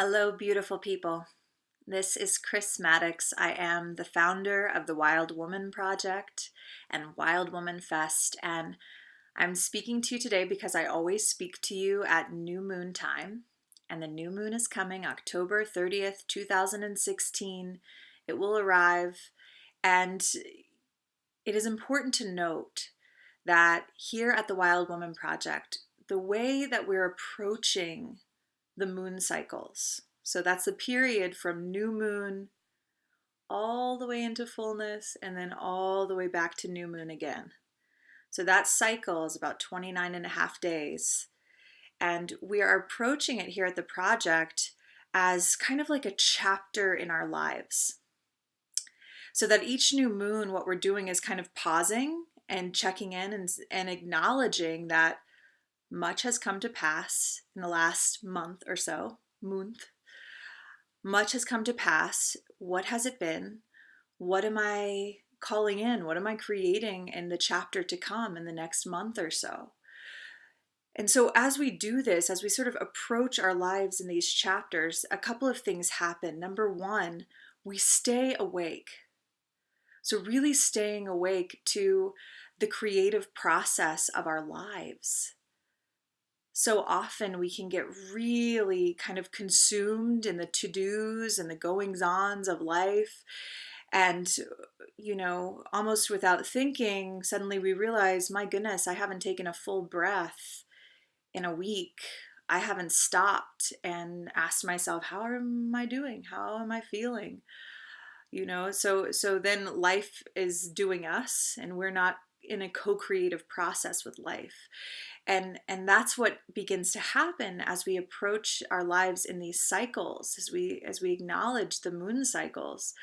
Hello, beautiful people. This is Chris Maddox. I am the founder of the Wild Woman Project and Wild Woman Fest, and I'm speaking to you today because I always speak to you at new moon time, and the new moon is coming October 30th, 2016. It will arrive, and it is important to note that here at the Wild Woman Project, the way that we're approaching the moon cycles. So that's the period from new moon all the way into fullness and then all the way back to new moon again. So that cycle is about 29 and a half days. And we are approaching it here at the project as kind of like a chapter in our lives. So that each new moon, what we're doing is kind of pausing and checking in and acknowledging that much has come to pass in the last month or so. Much has come to pass. What has it been? What am I calling in? What am I creating in the chapter to come in the next month or so? And so as we do this, as we sort of approach our lives in these chapters, a couple of things happen. Number one, we stay awake. So really staying awake to the creative process of our lives. So often we can get really kind of consumed in the to-dos and the goings-ons of life. And, almost without thinking, suddenly we realize, my goodness, I haven't taken a full breath in a week. I haven't stopped and asked myself, how am I doing? How am I feeling? So then life is doing us, and we're not in a co-creative process with life. And that's what begins to happen as we approach our lives in these cycles, as we acknowledge the moon cycles.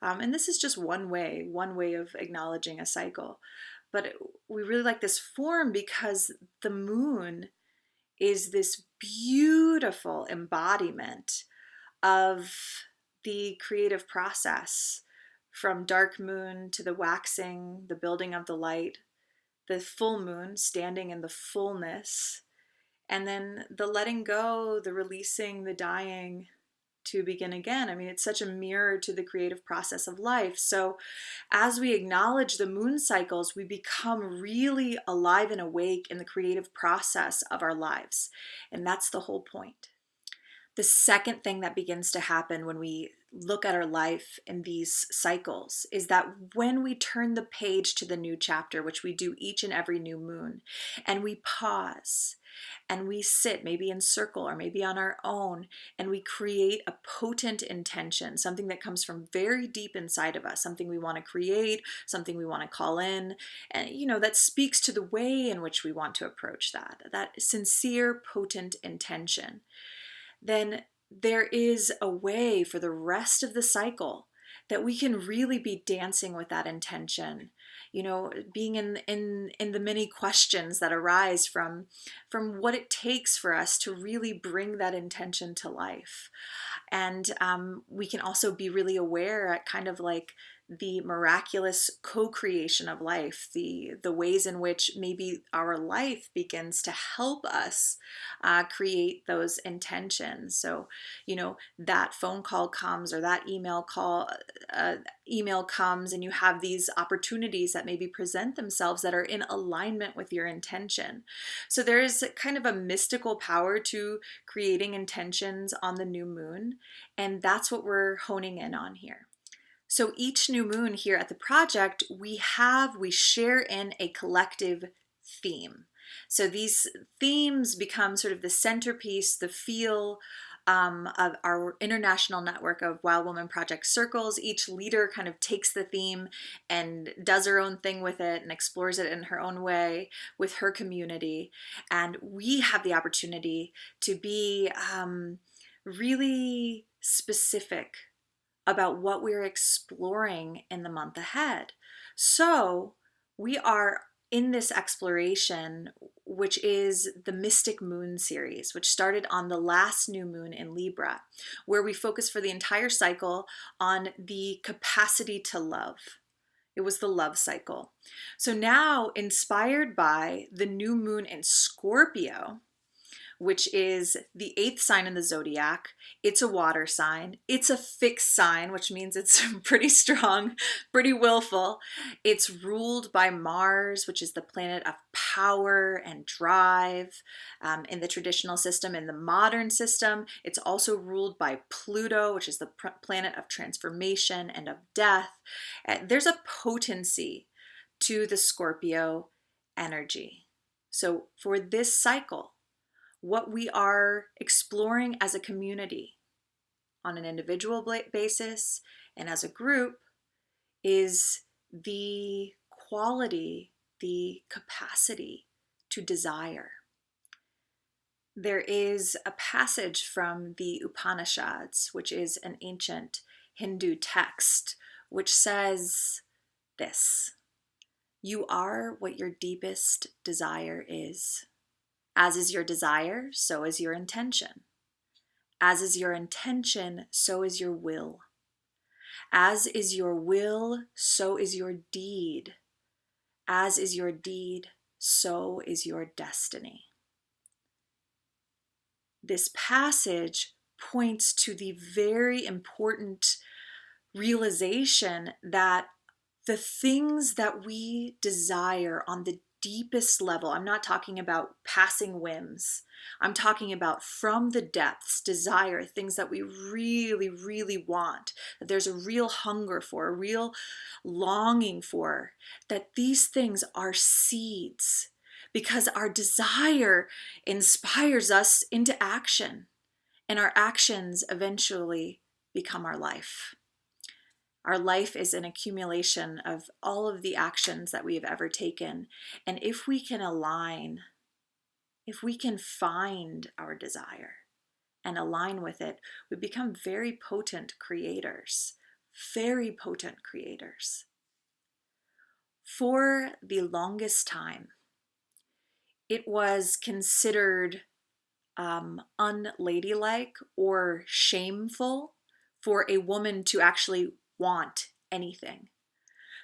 And this is just one way of acknowledging a cycle. But we really like this form because the moon is this beautiful embodiment of the creative process, from dark moon to the waxing, the building of the light, the full moon standing in the fullness, and then the letting go, the releasing, the dying to begin again. I mean, it's such a mirror to the creative process of life. So as we acknowledge the moon cycles, we become really alive and awake in the creative process of our lives. And that's the whole point. The second thing that begins to happen when we look at our life in these cycles is that when we turn the page to the new chapter, which we do each and every new moon, and we pause and we sit maybe in circle or maybe on our own, and we create a potent intention, something that comes from very deep inside of us, something we want to create, something we want to call in, and that speaks to the way in which we want to approach that sincere, potent intention. Then there is a way for the rest of the cycle that we can really be dancing with that intention, being in the many questions that arise from what it takes for us to really bring that intention to life. And we can also be really aware at kind of like the miraculous co-creation of life, the ways in which maybe our life begins to help us create those intentions. So, that phone call comes, or that email comes, and you have these opportunities that maybe present themselves that are in alignment with your intention. So there is kind of a mystical power to creating intentions on the new moon, and that's what we're honing in on here. So each new moon here at the project, we share in a collective theme. So these themes become sort of the centerpiece, the feel of our international network of Wild Woman Project circles. Each leader kind of takes the theme and does her own thing with it and explores it in her own way with her community. And we have the opportunity to be really specific about what we're exploring in the month ahead. So we are in this exploration, which is the Mystic Moon series, which started on the last new moon in Libra, where we focus for the entire cycle on the capacity to love. It was the love cycle. So now, inspired by the new moon in Scorpio, which is the 8th sign in the zodiac. It's a water sign. It's a fixed sign, which means it's pretty strong, pretty willful. It's ruled by Mars, which is the planet of power and drive in the traditional system. In the modern system, it's also ruled by Pluto, which is the planet of transformation and of death. There's a potency to the Scorpio energy. So for this cycle, what we are exploring as a community on an individual basis and as a group is the quality, the capacity to desire. There is a passage from the Upanishads, which is an ancient Hindu text, which says this: you are what your deepest desire is. As is your desire, so is your intention. As is your intention, so is your will. As is your will, so is your deed. As is your deed, so is your destiny. This passage points to the very important realization that the things that we desire on the deepest level, I'm not talking about passing whims, I'm talking about from the depths, desire, things that we really, really want, that there's a real hunger for, a real longing for, that these things are seeds, because our desire inspires us into action, and our actions eventually become our life. Our life is an accumulation of all of the actions that we have ever taken. And if we can align, if we can find our desire and align with it, we become very potent creators, very potent creators. For the longest time, it was considered unladylike or shameful for a woman to actually want anything.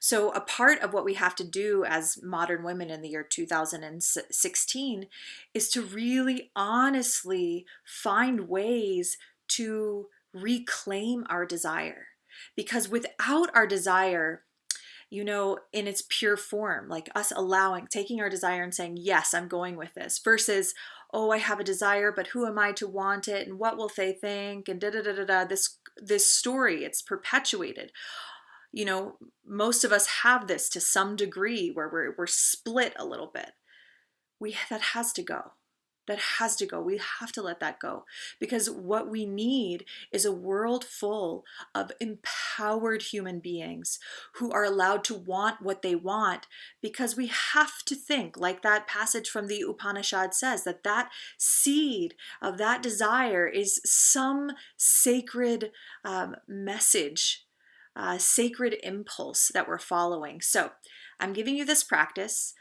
So a part of what we have to do as modern women in the year 2016 is to really honestly find ways to reclaim our desire. Because without our desire, in its pure form, like us taking our desire and saying, yes, I'm going with this, versus, oh, I have a desire, but who am I to want it? And what will they think? And this story, it's perpetuated. Most of us have this to some degree where we're split a little bit. That has to go. That has to go. We have to let that go, because what we need is a world full of empowered human beings who are allowed to want what they want, because we have to think, like that passage from the Upanishad says, that seed of that desire is some sacred message, sacred impulse that we're following. So I'm giving you this practice,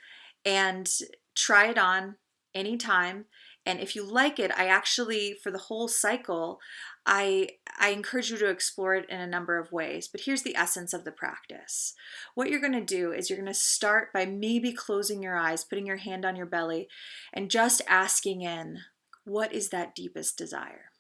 and try it on anytime. And if you like it, I actually, for the whole cycle, I encourage you to explore it in a number of ways. But here's the essence of the practice. What you're going to do is you're going to start by maybe closing your eyes, putting your hand on your belly, and just asking in, what is that deepest desire?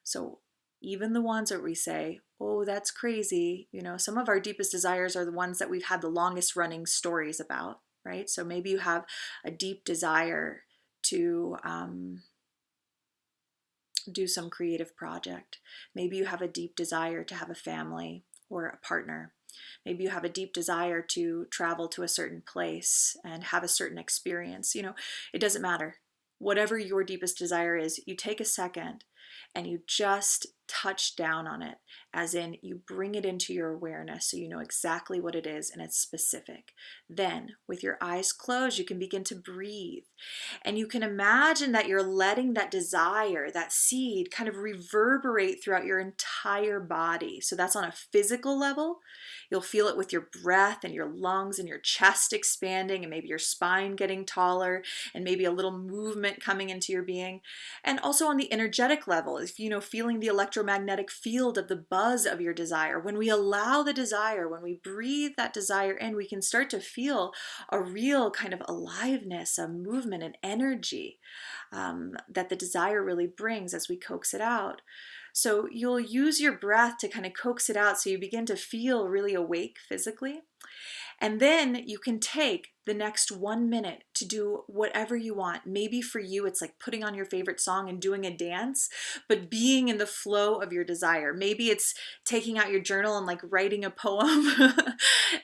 So even the ones that we say, oh, that's crazy, some of our deepest desires are the ones that we've had the longest running stories about. Right? So maybe you have a deep desire to do some creative project. Maybe you have a deep desire to have a family or a partner. Maybe you have a deep desire to travel to a certain place and have a certain experience. It doesn't matter. Whatever your deepest desire is, you take a second and you just touch down on it, as in you bring it into your awareness so you know exactly what it is and it's specific. Then, with your eyes closed, you can begin to breathe. And you can imagine that you're letting that desire, that seed, kind of reverberate throughout your entire body. So that's on a physical level. You'll feel it with your breath and your lungs and your chest expanding, and maybe your spine getting taller, and maybe a little movement coming into your being. And also on the energetic level, level, if feeling the electromagnetic field of the buzz of your desire. When we allow the desire, when we breathe that desire in, we can start to feel a real kind of aliveness, a movement, an energy that the desire really brings as we coax it out. So you'll use your breath to kind of coax it out so you begin to feel really awake physically. And then you can take the next 1 minute to do whatever you want. Maybe for you, it's like putting on your favorite song and doing a dance, but being in the flow of your desire. Maybe it's taking out your journal and like writing a poem.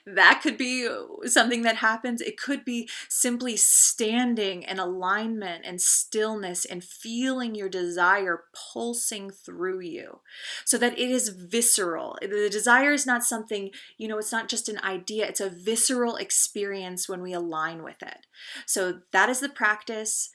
That could be something that happens. It could be simply standing in alignment and stillness and feeling your desire pulsing through you so that it is visceral. The desire is not something, it's not just an idea, it's a visceral experience when we align with it. So that is the practice.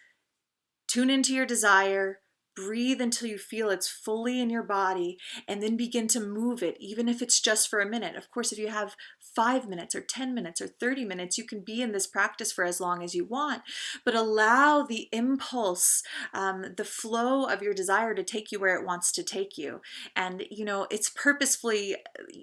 Tune into your desire, breathe until you feel it's fully in your body, and then begin to move it, even if it's just for a minute. Of course, if you have 5 minutes or 10 minutes or 30 minutes, you can be in this practice for as long as you want, but allow the impulse, the flow of your desire to take you where it wants to take you. And, it's purposefully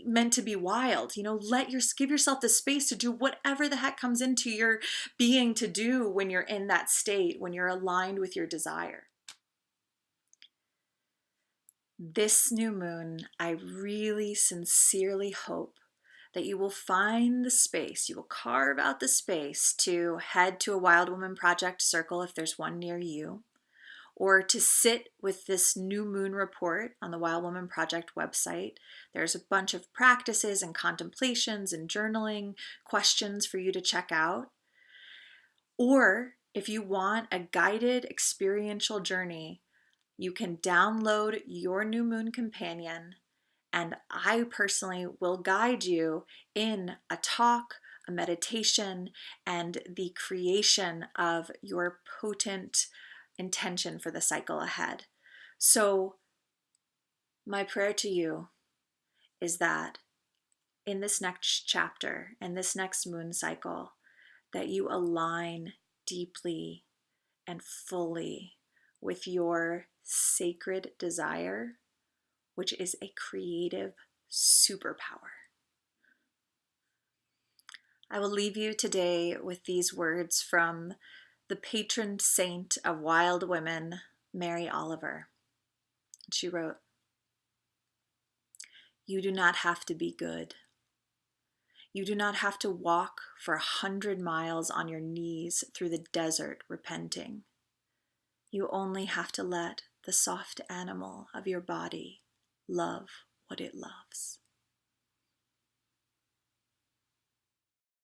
meant to be wild. Give yourself the space to do whatever the heck comes into your being to do when you're in that state, when you're aligned with your desire. This new moon, I really sincerely hope that you will find the space, you will carve out the space to head to a Wild Woman Project circle if there's one near you, or to sit with this new moon report on the Wild Woman Project website. There's a bunch of practices and contemplations and journaling questions for you to check out. Or if you want a guided experiential journey, you can download your New Moon Companion, and I personally will guide you in a talk, a meditation, and the creation of your potent intention for the cycle ahead. So my prayer to you is that in this next chapter, in this next moon cycle, that you align deeply and fully with your sacred desire, which is a creative superpower. I will leave you today with these words from the patron saint of wild women, Mary Oliver. She wrote, "You do not have to be good. You do not have to walk for 100 miles on your knees through the desert repenting. You only have to let the soft animal of your body love what it loves."